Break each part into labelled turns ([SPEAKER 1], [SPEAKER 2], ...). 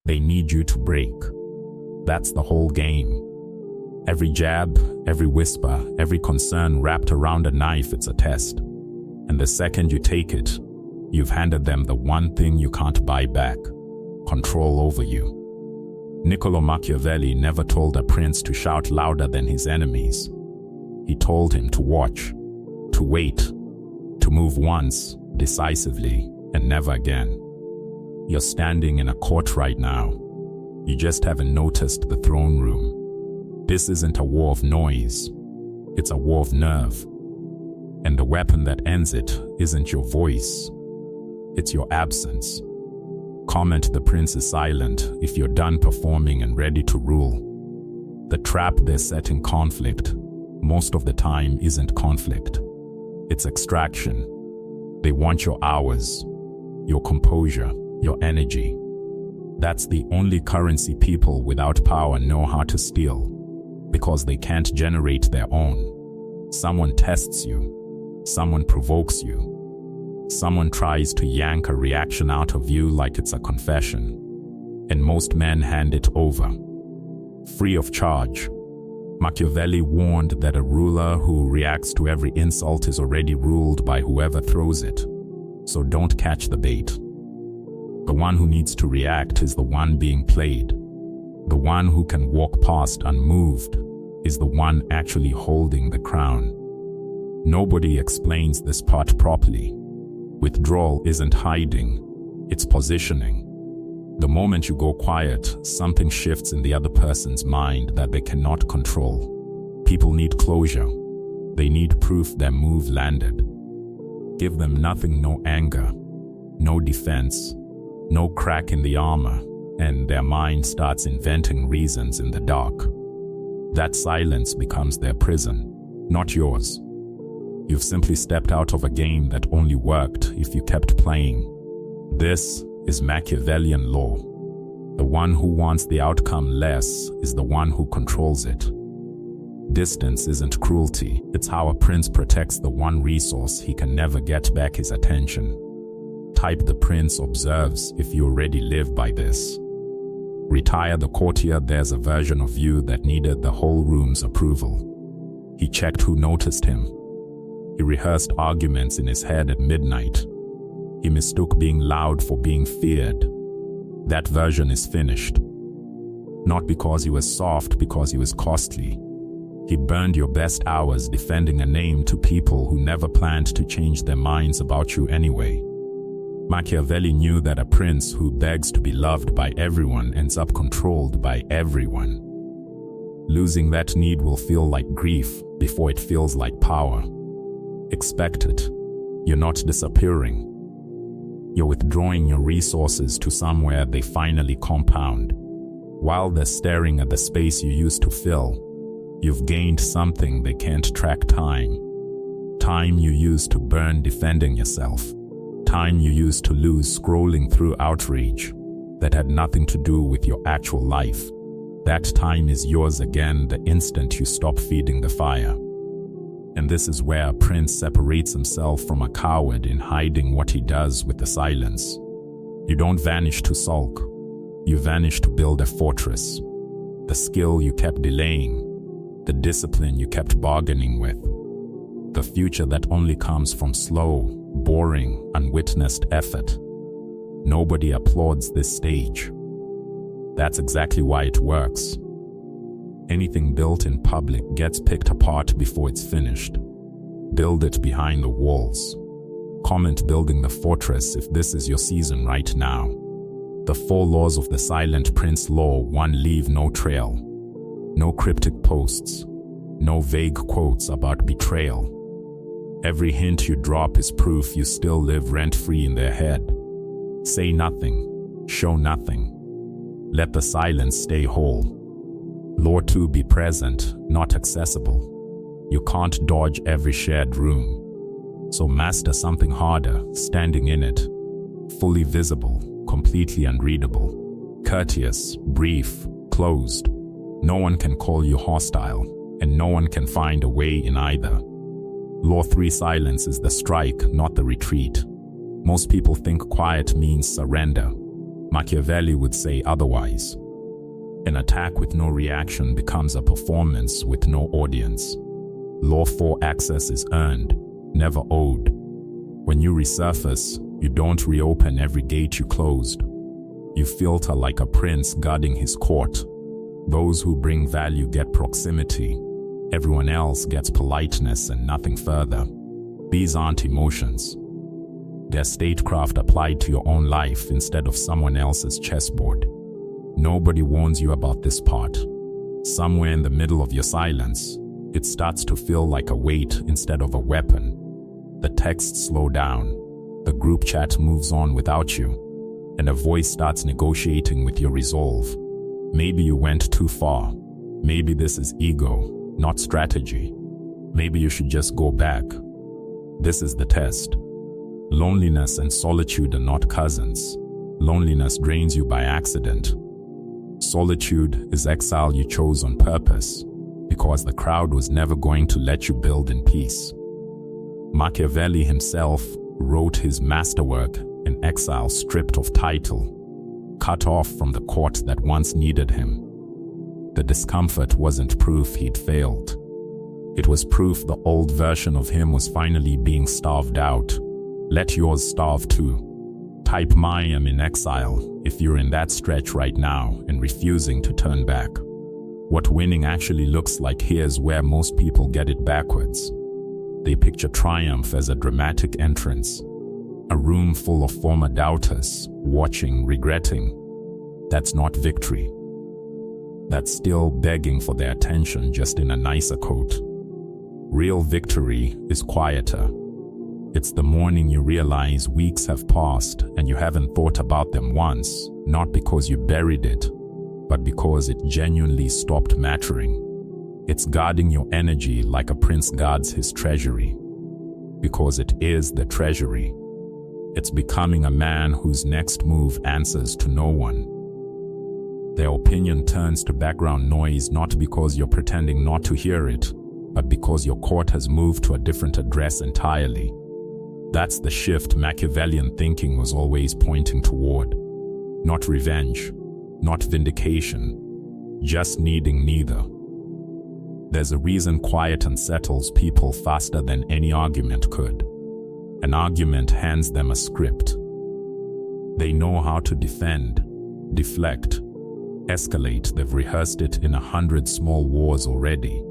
[SPEAKER 1] They need you to break. That's the whole game. Every jab, every whisper, every concern wrapped around a knife, it's a test. And the second you take it, you've handed them the one thing you can't buy back: control over you. Niccolo Machiavelli never told a prince to shout louder than his enemies. He told him to watch, to wait, to move once, decisively, and never again. You're standing in a court right now. You just haven't noticed the throne room. This isn't a war of noise. It's a war of nerve. And the weapon that ends it isn't your voice. It's your absence. Comment: the prince is silent if you're done performing and ready to rule. The trap they're setting conflict, most of the time, isn't conflict. It's extraction. They want your hours, your composure, your energy. That's the only currency people without power know how to steal, because they can't generate their own. Someone tests you. Someone provokes you. Someone tries to yank a reaction out of you like it's a confession. And most men hand it over, free of charge. Machiavelli warned that a ruler who reacts to every insult is already ruled by whoever throws it. So don't catch the bait. The one who needs to react is the one being played. The one who can walk past unmoved is the one actually holding the crown. Nobody explains this part properly. Withdrawal isn't hiding, it's positioning. The moment you go quiet, something shifts in the other person's mind that they cannot control. People need closure. They need proof their move landed. Give them nothing: no anger, no defense, no crack in the armor, and their mind starts inventing reasons in the dark. That silence becomes their prison, not yours. You've simply stepped out of a game that only worked if you kept playing. This is Machiavellian law. The one who wants the outcome less is the one who controls it. Distance isn't cruelty. It's how a prince protects the one resource he can never get back: his attention. Type: the prince observes if you already live by this. Retire the courtier: there's a version of you that needed the whole room's approval. He checked who noticed him. He rehearsed arguments in his head at midnight. He mistook being loud for being feared. That version is finished. Not because he was soft, because he was costly. He burned your best hours defending a name to people who never planned to change their minds about you anyway. Machiavelli knew that a prince who begs to be loved by everyone ends up controlled by everyone. Losing that need will feel like grief before it feels like power. Expect it. You're not disappearing. You're withdrawing your resources to somewhere they finally compound. While they're staring at the space you used to fill, you've gained something they can't track: time. Time you used to burn defending yourself. Time you used to lose scrolling through outrage that had nothing to do with your actual life. That time is yours again the instant you stop feeding the fire. And this is where a prince separates himself from a coward, in hiding what he does with the silence. You don't vanish to sulk. You vanish to build a fortress. The skill you kept delaying. The discipline you kept bargaining with. The future that only comes from slow, boring, unwitnessed effort. Nobody applauds this stage. That's exactly why it works. Anything built in public gets picked apart before it's finished. Build it behind the walls. Comment: building the fortress if this is your season right now. The 4 laws of the Silent Prince Law. 1. Leave no trail. No cryptic posts. No vague quotes about betrayal. Every hint you drop is proof you still live rent-free in their head. Say nothing. Show nothing. Let the silence stay whole. Law 2. Be present, not accessible. You can't dodge every shared room. So master something harder, standing in it. Fully visible, completely unreadable. Courteous, brief, closed. No one can call you hostile, and no one can find a way in either. Law 3. Silence is the strike, not the retreat. Most people think quiet means surrender. Machiavelli would say otherwise. An attack with no reaction becomes a performance with no audience. Lawful access is earned, never owed. When you resurface, you don't reopen every gate you closed. You filter like a prince guarding his court. Those who bring value get proximity. Everyone else gets politeness and nothing further. These aren't emotions. They're statecraft applied to your own life instead of someone else's chessboard. Nobody warns you about this part. Somewhere in the middle of your silence, it starts to feel like a weight instead of a weapon. The texts slow down, the group chat moves on without you, and a voice starts negotiating with your resolve. Maybe you went too far. Maybe this is ego, not strategy. Maybe you should just go back. This is the test. Loneliness and solitude are not cousins. Loneliness drains you by accident. Solitude is exile you chose on purpose, because the crowd was never going to let you build in peace. Machiavelli himself wrote his masterwork in exile, stripped of title, cut off from the court that once needed him. The discomfort wasn't proof he'd failed. It was proof the old version of him was finally being starved out. Let yours starve too. Type "I am in exile" if you're in that stretch right now and refusing to turn back. What winning actually looks like here's where most people get it backwards. They picture triumph as a dramatic entrance. A room full of former doubters, watching, regretting. That's not victory. That's still begging for their attention, just in a nicer coat. Real victory is quieter. It's the morning you realize weeks have passed and you haven't thought about them once, not because you buried it, but because it genuinely stopped mattering. It's guarding your energy like a prince guards his treasury, because it is the treasury. It's becoming a man whose next move answers to no one. Their opinion turns to background noise not because you're pretending not to hear it, but because your court has moved to a different address entirely. That's the shift Machiavellian thinking was always pointing toward. Not revenge, not vindication, just needing neither. There's a reason quiet unsettles people faster than any argument could. An argument hands them a script. They know how to defend, deflect, escalate. They've rehearsed it in 100 small wars already.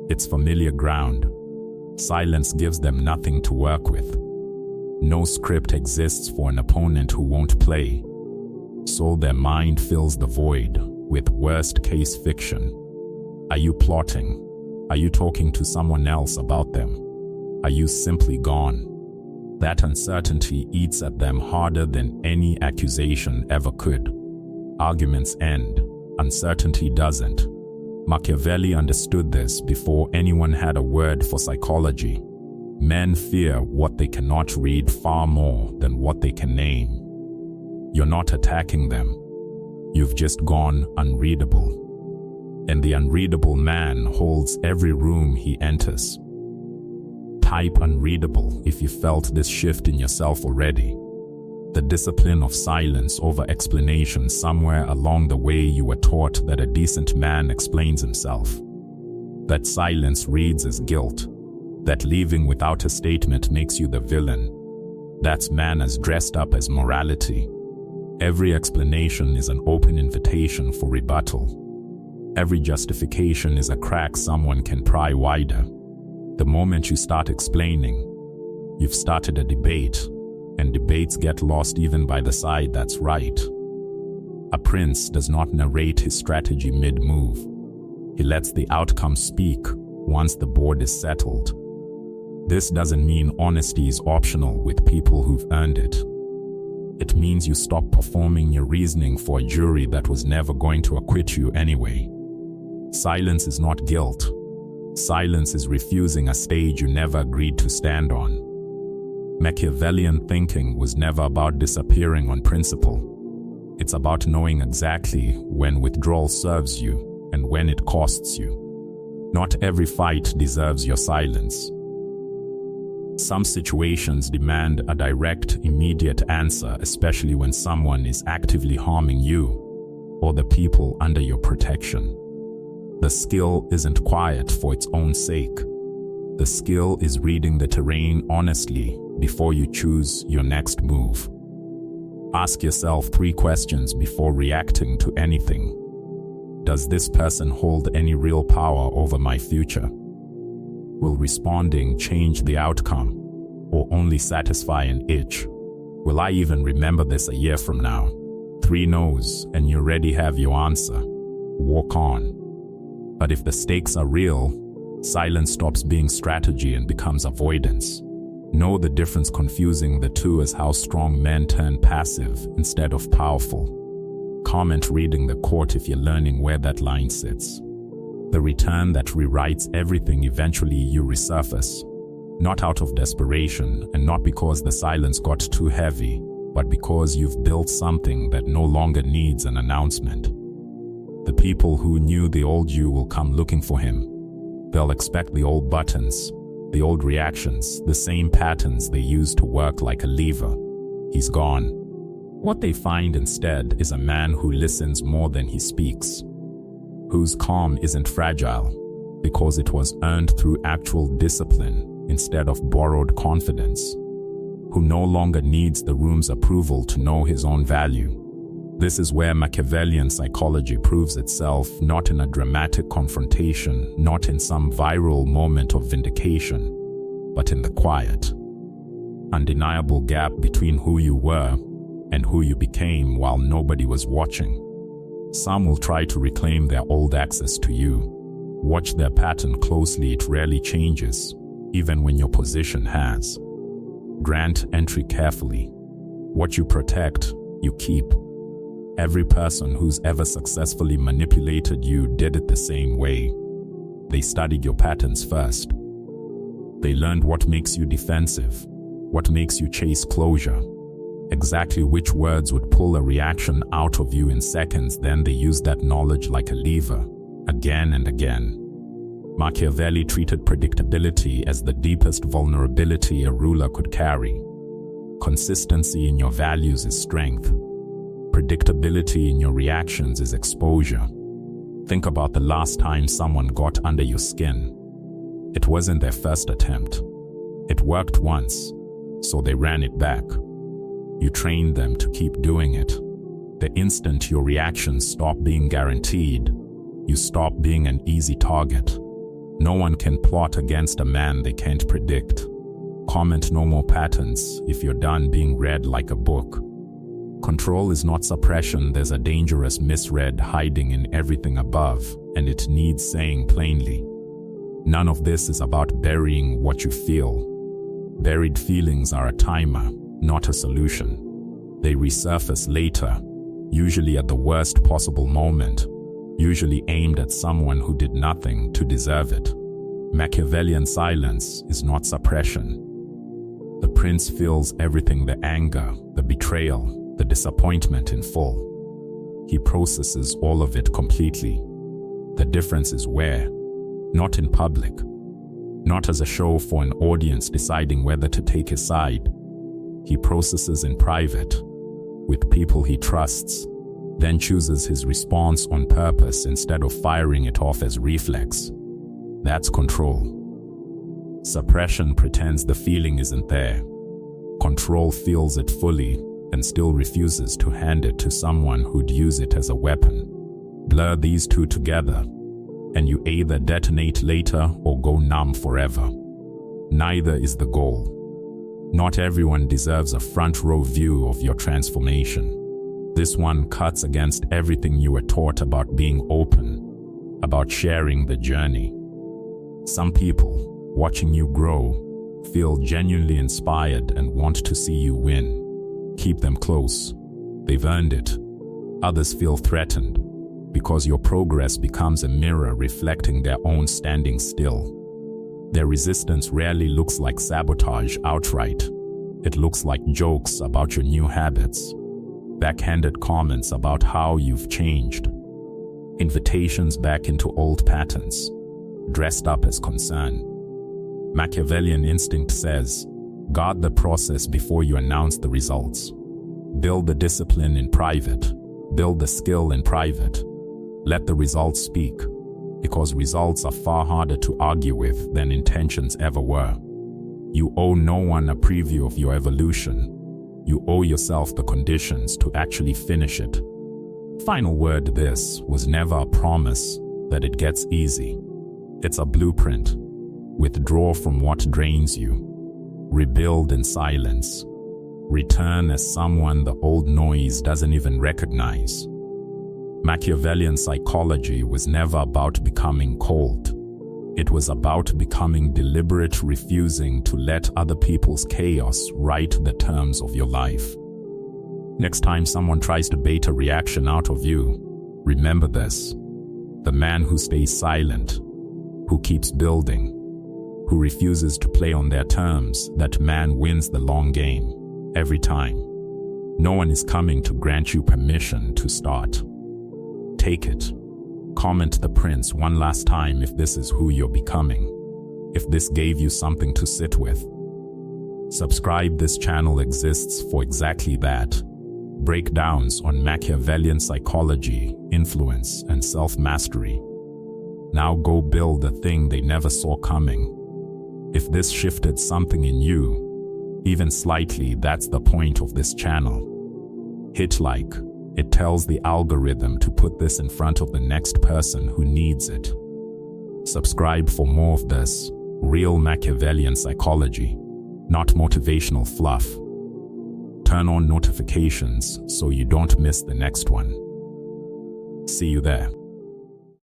[SPEAKER 1] It's familiar ground. Silence gives them nothing to work with. No script exists for an opponent who won't play. So their mind fills the void with worst-case fiction. Are you plotting? Are you talking to someone else about them? Are you simply gone? That uncertainty eats at them harder than any accusation ever could. Arguments end. Uncertainty doesn't. Machiavelli understood this before anyone had a word for psychology. Men fear what they cannot read far more than what they can name. You're not attacking them. You've just gone unreadable. And the unreadable man holds every room he enters. Type "unreadable" if you felt this shift in yourself already. The discipline of silence over explanation. Somewhere along the way you were taught that a decent man explains himself. That silence reads as guilt. That leaving without a statement makes you the villain. That's manners dressed up as morality. Every explanation is an open invitation for rebuttal. Every justification is a crack someone can pry wider. The moment you start explaining, you've started a debate, and debates get lost even by the side that's right. A prince does not narrate his strategy mid-move. He lets the outcome speak once the board is settled. This doesn't mean honesty is optional with people who've earned it. It means you stop performing your reasoning for a jury that was never going to acquit you anyway. Silence is not guilt. Silence is refusing a stage you never agreed to stand on. Machiavellian thinking was never about disappearing on principle. It's about knowing exactly when withdrawal serves you and when it costs you. Not every fight deserves your silence. Some situations demand a direct, immediate answer, especially when someone is actively harming you or the people under your protection. The skill isn't quiet for its own sake. The skill is reading the terrain honestly before you choose your next move. Ask yourself 3 questions before reacting to anything. Does this person hold any real power over my future? Will responding change the outcome, or only satisfy an itch? Will I even remember this a year from now? 3 no's, and you already have your answer. Walk on. But if the stakes are real, silence stops being strategy and becomes avoidance. Know the difference. Confusing the two is how strong men turn passive instead of powerful. Comment reading the court if you're learning where that line sits. The return that rewrites everything. Eventually you resurface, not out of desperation and not because the silence got too heavy, but because you've built something that no longer needs an announcement. The people who knew the old you will come looking for him. They'll expect the old buttons, the old reactions, the same patterns they used to work like a lever. He's gone. What they find instead is a man who listens more than he speaks, whose calm isn't fragile because it was earned through actual discipline instead of borrowed confidence, who no longer needs the room's approval to know his own value. This is where Machiavellian psychology proves itself, not in a dramatic confrontation, not in some viral moment of vindication, but in the quiet, undeniable gap between who you were and who you became while nobody was watching. Some will try to reclaim their old access to you. Watch their pattern closely. It rarely changes, even when your position has. Grant entry carefully. What you protect, you keep. Every person who's ever successfully manipulated you did it the same way. They studied your patterns first. They learned what makes you defensive, what makes you chase closure, exactly which words would pull a reaction out of you in seconds. Then they used that knowledge like a lever, again and again. Machiavelli treated predictability as the deepest vulnerability a ruler could carry. Consistency in your values is strength. Predictability in your reactions is exposure. Think about the last time someone got under your skin. It wasn't their first attempt. It worked once, so they ran it back. You trained them to keep doing it. The instant your reactions stop being guaranteed, you stop being an easy target. No one can plot against a man they can't predict. Comment no more patterns if you're done being read like a book. Control is not suppression. There's a dangerous misread hiding in everything above, and it needs saying plainly. None of this is about burying what you feel. Buried feelings are a timer, not a solution. They resurface later, usually at the worst possible moment, usually aimed at someone who did nothing to deserve it. Machiavellian silence is not suppression. The prince feels everything: the anger, the betrayal, the disappointment in full. He processes all of it completely. The difference is where, not in public, not as a show for an audience deciding whether to take his side. He processes in private, with people he trusts, then chooses his response on purpose instead of firing it off as reflex. That's control. Suppression pretends the feeling isn't there. Control feels it fully and still refuses to hand it to someone who'd use it as a weapon. Blur these two together, and you either detonate later or go numb forever. Neither is the goal. Not everyone deserves a front-row view of your transformation. This one cuts against everything you were taught about being open, about sharing the journey. Some people, watching you grow, feel genuinely inspired and want to see you win. Keep them close. They've earned it. Others feel threatened because your progress becomes a mirror reflecting their own standing still. Their resistance rarely looks like sabotage outright. It looks like jokes about your new habits, backhanded comments about how you've changed, invitations back into old patterns, dressed up as concern. Machiavellian instinct says, Guard the process before you announce the results. Build the discipline in private. Build the skill in private. Let the results speak, because results are far harder to argue with than intentions ever were. You owe no one a preview of your evolution. You owe yourself the conditions to actually finish it. Final word: this was never a promise that it gets easy. It's a blueprint. Withdraw from what drains you. Rebuild in silence. Return as someone the old noise doesn't even recognize. Machiavellian psychology was never about becoming cold. It was about becoming deliberate, refusing to let other people's chaos write the terms of your life. Next time someone tries to bait a reaction out of you, remember this: the man who stays silent, who keeps building, who refuses to play on their terms, that man wins the long game, every time. No one is coming to grant you permission to start. Take it. Comment the prince one last time if this is who you're becoming. If this gave you something to sit with. Subscribe. This channel exists for exactly that. Breakdowns on Machiavellian psychology, influence, and self-mastery. Now go build the thing they never saw coming. If this shifted something in you, even slightly, that's the point of this channel. Hit like. It tells the algorithm to put this in front of the next person who needs it. Subscribe for more of this real Machiavellian psychology, not motivational fluff. Turn on notifications so you don't miss the next one. See you there.